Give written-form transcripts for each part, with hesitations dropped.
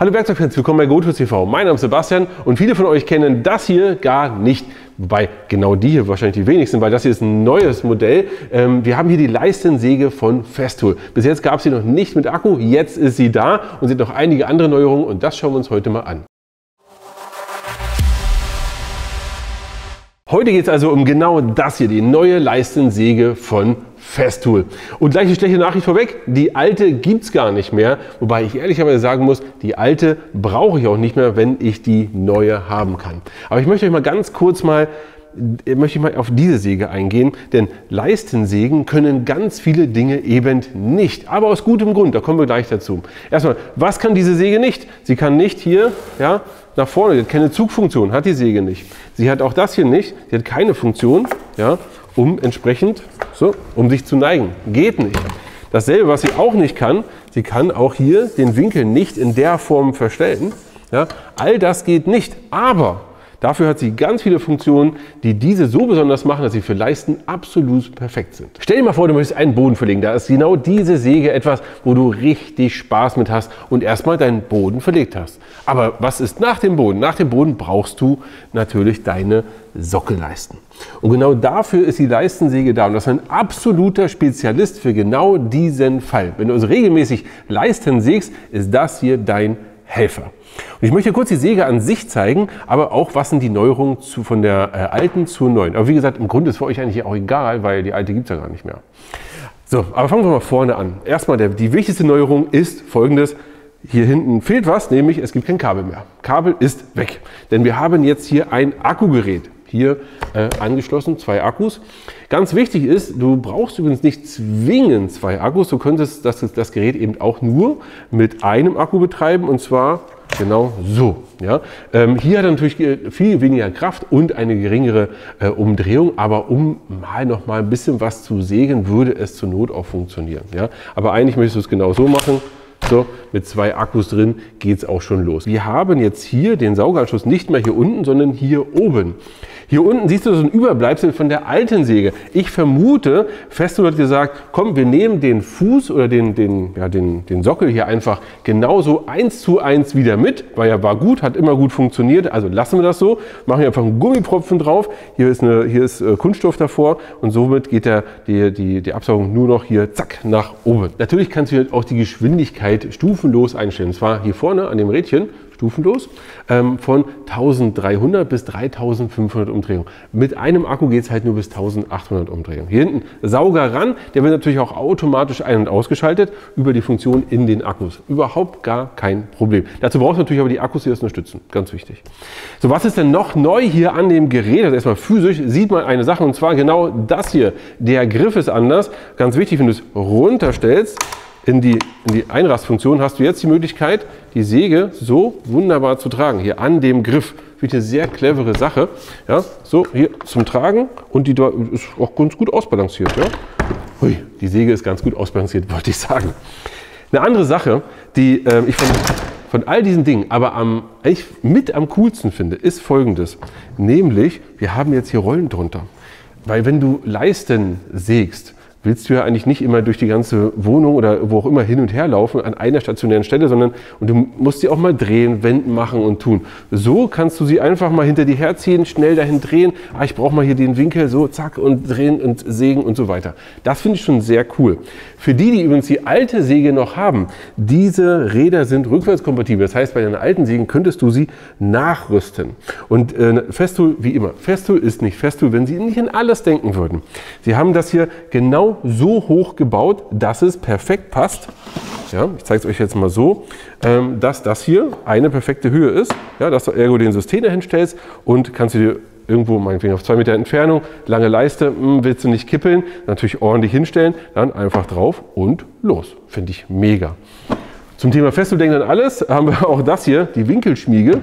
Hallo Werkzeugfans, willkommen bei GoTools TV. Mein Name ist Sebastian und viele von euch kennen das hier gar nicht. Wobei genau die hier wahrscheinlich die wenigsten, weil das hier ist ein neues Modell. Wir haben hier die Leistensäge von Festool. Bis jetzt gab es sie noch nicht mit Akku, jetzt ist sie da und sind noch einige andere Neuerungen und das schauen wir uns heute mal an. Heute geht es also um genau das hier, die neue Leistensäge von Festool. Und gleich eine schlechte Nachricht vorweg, die alte gibt es gar nicht mehr. Wobei ich ehrlicherweise sagen muss, die alte brauche ich auch nicht mehr, wenn ich die neue haben kann. Aber ich möchte euch mal ganz kurz mal auf diese Säge eingehen, denn Leistensägen können ganz viele Dinge eben nicht. Aber aus gutem Grund, da kommen wir gleich dazu. Erstmal, was kann diese Säge nicht? Sie kann nicht hier, ja, nach vorne, sie hat keine Zugfunktion, hat die Säge nicht. Sie hat auch das hier nicht, sie hat keine Funktion, ja, um entsprechend, um sich zu neigen. Geht nicht. Dasselbe, was sie auch nicht kann, sie kann auch hier den Winkel nicht in der Form verstellen. Ja, all das geht nicht, aber dafür hat sie ganz viele Funktionen, die diese so besonders machen, dass sie für Leisten absolut perfekt sind. Stell dir mal vor, du möchtest einen Boden verlegen. Da ist genau diese Säge etwas, wo du richtig Spaß mit hast und erstmal deinen Boden verlegt hast. Aber was ist nach dem Boden? Nach dem Boden brauchst du natürlich deine Sockelleisten. Und genau dafür ist die Leistensäge da. Und das ist ein absoluter Spezialist für genau diesen Fall. Wenn du also regelmäßig Leisten sägst, ist das hier dein Helfer. Und ich möchte kurz die Säge an sich zeigen, aber auch, was sind die Neuerungen von der alten zur neuen. Aber wie gesagt, im Grunde ist für euch eigentlich auch egal, weil die alte gibt es ja gar nicht mehr. So, aber fangen wir mal vorne an. Erstmal, die wichtigste Neuerung ist folgendes. Hier hinten fehlt was, nämlich es gibt kein Kabel mehr. Kabel ist weg, denn wir haben jetzt hier ein Akkugerät. Hier angeschlossen, 2 Akkus. Ganz wichtig ist, du brauchst übrigens nicht zwingend 2 Akkus. Du könntest das Gerät eben auch nur mit einem Akku betreiben und zwar genau so. Ja? Hier hat er natürlich viel weniger Kraft und eine geringere Umdrehung, aber um noch mal ein bisschen was zu sägen, würde es zur Not auch funktionieren. Ja? Aber eigentlich möchtest du es genau so machen. So, mit 2 Akkus drin geht es auch schon los. Wir haben jetzt hier den Saugeranschluss nicht mehr hier unten, sondern hier oben. Hier unten siehst du so ein Überbleibsel von der alten Säge. Ich vermute, Festool hat gesagt, komm, wir nehmen den Fuß oder den Sockel hier einfach genauso 1:1 wieder mit, weil er war gut, hat immer gut funktioniert. Also lassen wir das so, machen hier einfach einen Gummipropfen drauf. Hier ist Kunststoff davor und somit geht die Absaugung nur noch hier zack nach oben. Natürlich kannst du auch die Geschwindigkeit stufenlos einstellen. Und zwar hier vorne an dem Rädchen, stufenlos, von 1300 bis 3500 Umdrehungen. Mit einem Akku geht es halt nur bis 1800 Umdrehungen. Hier hinten Sauger ran, der wird natürlich auch automatisch ein- und ausgeschaltet über die Funktion in den Akkus. Überhaupt gar kein Problem. Dazu brauchst du natürlich aber die Akkus, die das unterstützen. Ganz wichtig. So, was ist denn noch neu hier an dem Gerät? Also erstmal physisch sieht man eine Sache und zwar genau das hier. Der Griff ist anders. Ganz wichtig, wenn du es runterstellst, in die Einrastfunktion hast du jetzt die Möglichkeit, die Säge so wunderbar zu tragen. Hier an dem Griff. Finde ich eine sehr clevere Sache. Ja, so hier zum Tragen und die ist auch ganz gut ausbalanciert. Ja? Hui, die Säge ist ganz gut ausbalanciert, wollte ich sagen. Eine andere Sache, die ich von all diesen Dingen aber eigentlich mit am coolsten finde, ist folgendes. Nämlich, wir haben jetzt hier Rollen drunter. Weil wenn du Leisten sägst, willst du ja eigentlich nicht immer durch die ganze Wohnung oder wo auch immer hin und her laufen an einer stationären Stelle, sondern und du musst sie auch mal drehen, wenden, machen und tun. So kannst du sie einfach mal hinter dir herziehen, schnell dahin drehen. Ich brauche mal hier den Winkel, so zack und drehen und sägen und so weiter. Das finde ich schon sehr cool. Für die übrigens die alte Säge noch haben, diese Räder sind rückwärtskompatibel. Das heißt, bei deinen alten Sägen könntest du sie nachrüsten. Und Festool, wie immer, Festool ist nicht Festool, wenn sie nicht an alles denken würden. Sie haben das hier genau so hoch gebaut, dass es perfekt passt. Ja, ich zeige es euch jetzt mal so, dass das hier eine perfekte Höhe ist, ja, dass du irgendwo den System dahin stellst und kannst du dir irgendwo meinetwegen auf 2 Meter Entfernung, lange Leiste, willst du nicht kippeln, natürlich ordentlich hinstellen, dann einfach drauf und los. Finde ich mega. Zum Thema Festool denkt an alles, haben wir auch das hier, die Winkelschmiege,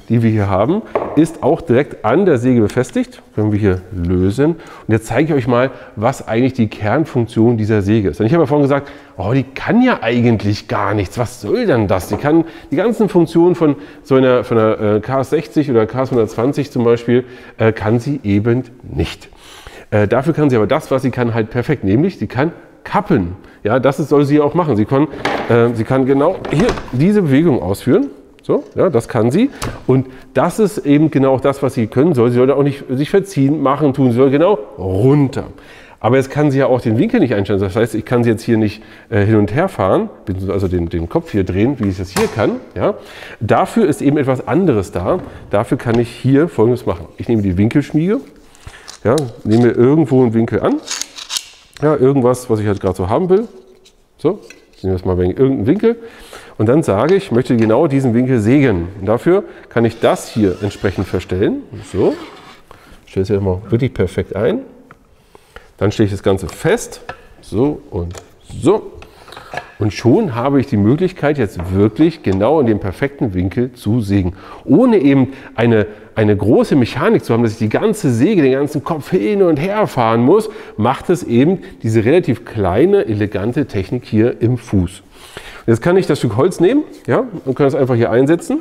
die wir hier haben, ist auch direkt an der Säge befestigt. Können wir hier lösen. Und jetzt zeige ich euch mal, was eigentlich die Kernfunktion dieser Säge ist. Denn ich habe ja vorhin gesagt, oh, die kann ja eigentlich gar nichts. Was soll denn das? Die kann die ganzen Funktionen von so einer KS60 oder KS120 zum Beispiel, kann sie eben nicht. Dafür kann sie aber das, was sie kann, halt perfekt. Nämlich, sie kann kappen. Ja, das soll sie auch machen. Sie kann genau hier diese Bewegung ausführen. So, ja, das kann sie. Und das ist eben genau auch das, was sie können soll. Sie sollte auch nicht sich verziehen, machen, tun. Sie soll genau runter. Aber jetzt kann sie ja auch den Winkel nicht einstellen. Das heißt, ich kann sie jetzt hier nicht hin und her fahren, also den Kopf hier drehen, wie ich das hier kann. Ja. Dafür ist eben etwas anderes da. Dafür kann ich hier Folgendes machen. Ich nehme die Winkelschmiege, ja, nehme irgendwo einen Winkel an. Ja, irgendwas, was ich halt gerade so haben will. So, ich nehme das mal wegen irgendeinen Winkel. Und dann sage ich, ich möchte genau diesen Winkel sägen. Und dafür kann ich das hier entsprechend verstellen. So, stelle es jetzt mal wirklich perfekt ein. Dann stelle ich das Ganze fest. So und so. Und schon habe ich die Möglichkeit, jetzt wirklich genau in dem perfekten Winkel zu sägen. Ohne eben eine große Mechanik zu haben, dass ich die ganze Säge, den ganzen Kopf hin und her fahren muss, macht es eben diese relativ kleine, elegante Technik hier im Fuß. Jetzt kann ich das Stück Holz nehmen, ja, und kann das einfach hier einsetzen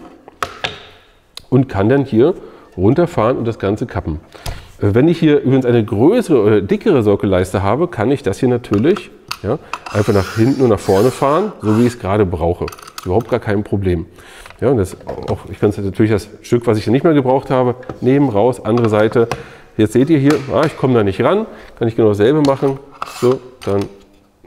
und kann dann hier runterfahren und das Ganze kappen. Wenn ich hier übrigens eine größere oder dickere Sockelleiste habe, kann ich das hier natürlich, ja, einfach nach hinten und nach vorne fahren, so wie ich es gerade brauche. Überhaupt gar kein Problem. Ja, und das auch, ich kann es natürlich das Stück, was ich nicht mehr gebraucht habe, nehmen, raus, andere Seite. Jetzt seht ihr hier, ich komme da nicht ran, kann ich genau dasselbe machen. So, dann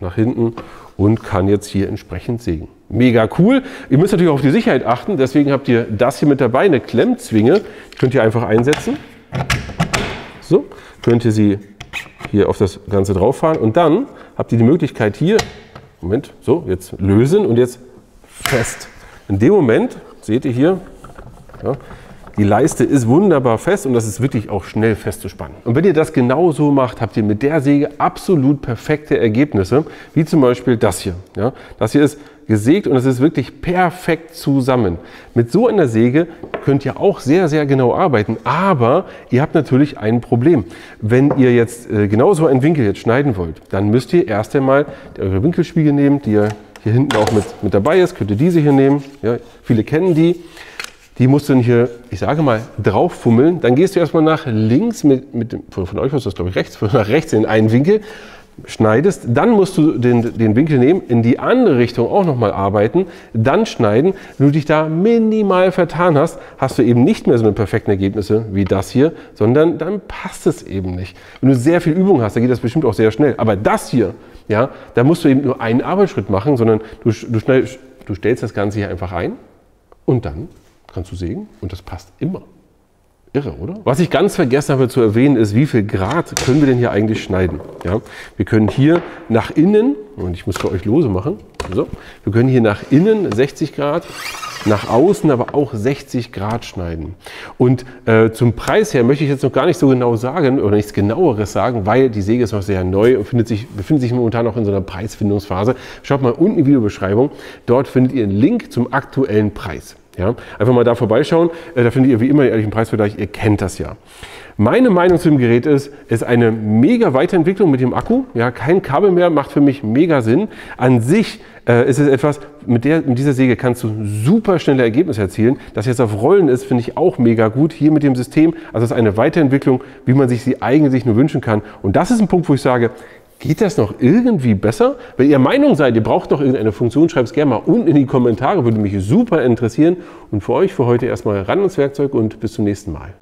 nach hinten. Und kann jetzt hier entsprechend sägen. Mega cool. Ihr müsst natürlich auch auf die Sicherheit achten, deswegen habt ihr das hier mit dabei, eine Klemmzwinge. Die könnt ihr einfach einsetzen. So, könnt ihr sie hier auf das Ganze drauf fahren und dann habt ihr die Möglichkeit hier, Moment, so, jetzt lösen und jetzt fest. In dem Moment, seht ihr hier, ja, die Leiste ist wunderbar fest und das ist wirklich auch schnell festzuspannen. Und wenn ihr das genau so macht, habt ihr mit der Säge absolut perfekte Ergebnisse, wie zum Beispiel das hier. Ja, das hier ist gesägt und es ist wirklich perfekt zusammen. Mit so einer Säge könnt ihr auch sehr, sehr genau arbeiten, aber ihr habt natürlich ein Problem. Wenn ihr jetzt genau so einen Winkel jetzt schneiden wollt, dann müsst ihr erst einmal eure Winkelspiegel nehmen, die ihr hier hinten auch mit dabei ist, könnt ihr diese hier nehmen. Ja, viele kennen die. Die musst du dann hier, ich sage mal, drauf fummeln. Dann gehst du erstmal nach links, von euch ist das glaube ich rechts, nach rechts in einen Winkel, schneidest. Dann musst du den Winkel nehmen, in die andere Richtung auch nochmal arbeiten, dann schneiden. Wenn du dich da minimal vertan hast, hast du eben nicht mehr so eine perfekten Ergebnisse wie das hier, sondern dann passt es eben nicht. Wenn du sehr viel Übung hast, dann geht das bestimmt auch sehr schnell. Aber das hier, ja, da musst du eben nur einen Arbeitsschritt machen, sondern du stellst das Ganze hier einfach ein und dann kannst du sägen und das passt immer. Irre, oder? Was ich ganz vergessen habe zu erwähnen, ist, wie viel Grad können wir denn hier eigentlich schneiden? Ja, wir können hier nach innen, und ich muss für euch lose machen, so, wir können hier nach innen 60 Grad, nach außen aber auch 60 Grad schneiden. Und zum Preis her möchte ich jetzt noch gar nicht so genau sagen oder nichts Genaueres sagen, weil die Säge ist noch sehr neu und befindet sich momentan noch in so einer Preisfindungsphase. Schaut mal unten in die Videobeschreibung, dort findet ihr einen Link zum aktuellen Preis. Ja, einfach mal da vorbeischauen, da findet ihr wie immer den ehrlichen Preisvergleich, ihr kennt das ja. Meine Meinung zu dem Gerät ist eine mega Weiterentwicklung mit dem Akku. Ja, kein Kabel mehr, macht für mich mega Sinn. An sich ist es etwas, mit dieser Säge kannst du super schnelle Ergebnisse erzielen. Das jetzt auf Rollen ist, finde ich auch mega gut. Hier mit dem System, also es ist eine Weiterentwicklung, wie man sich sie eigentlich nur wünschen kann. Und das ist ein Punkt, wo ich sage, geht das noch irgendwie besser? Wenn ihr Meinung seid, ihr braucht noch irgendeine Funktion, schreibt es gerne mal unten in die Kommentare, würde mich super interessieren. Und für euch für heute erstmal ran ans Werkzeug und bis zum nächsten Mal.